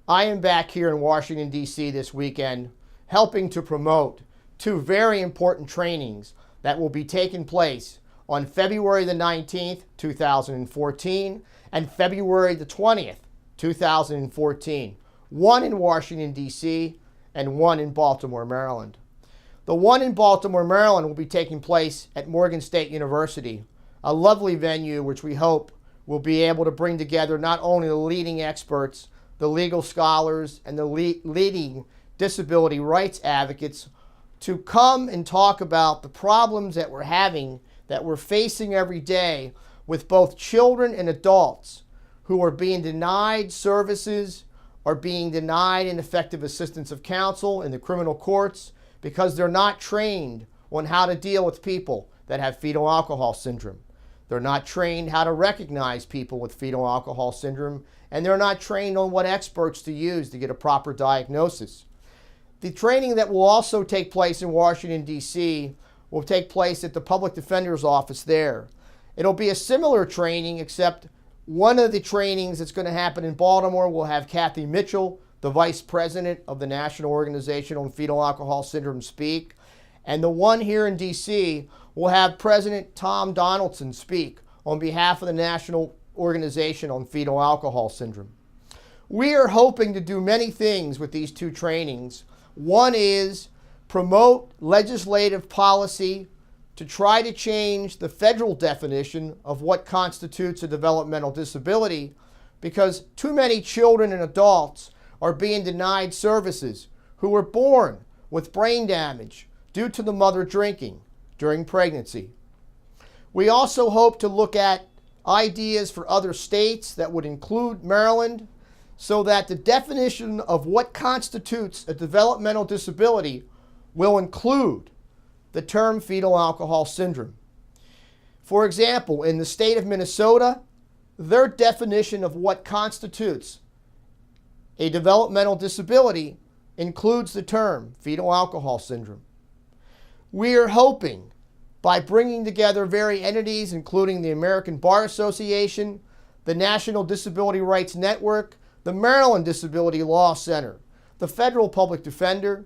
I am back here in Washington, D.C. this weekend helping to promote two very important trainings that will be taking place on February the 19th, 2014 and February the 20th, 2014. One in Washington, D.C. and one in Baltimore, Maryland. The one in Baltimore, Maryland will be taking place at Morgan State University, a lovely venue which we hope will be able to bring together not only the leading experts, the legal scholars, and the leading disability rights advocates to come and talk about the problems that we're having, that we're facing every day with both children and adults who are being denied services, are being denied ineffective assistance of counsel in the criminal courts because they're not trained on how to deal with people that have fetal alcohol syndrome. They're not trained how to recognize people with fetal alcohol syndrome, and they're not trained on what experts to use to get a proper diagnosis. The training that will also take place in Washington, D.C. will take place at the Public Defender's Office there. It'll be a similar training, except one of the trainings that's going to happen in Baltimore will have Kathy Mitchell, the Vice President of the National Organization on Fetal Alcohol Syndrome, speak. And the one here in D.C. will have President Tom Donaldson speak on behalf of the National Organization on Fetal Alcohol Syndrome. We are hoping to do many things with these two trainings. One is promote legislative policy to try to change the federal definition of what constitutes a developmental disability, because too many children and adults are being denied services who were born with brain damage due to the mother drinking during pregnancy. We also hope to look at ideas for other states that would include Maryland, so that the definition of what constitutes a developmental disability will include the term fetal alcohol syndrome. For example, in the state of Minnesota, their definition of what constitutes a developmental disability includes the term fetal alcohol syndrome. We are hoping, by bringing together various entities, including the American Bar Association, the National Disability Rights Network, the Maryland Disability Law Center, the Federal Public Defender,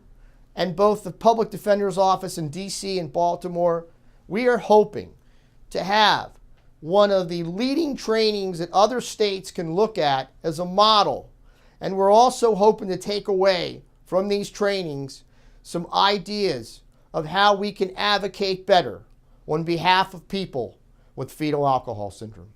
and both the Public Defender's Office in D.C. and Baltimore, we are hoping to have one of the leading trainings that other states can look at as a model. And we're also hoping to take away from these trainings some ideas of how we can advocate better on behalf of people with fetal alcohol syndrome.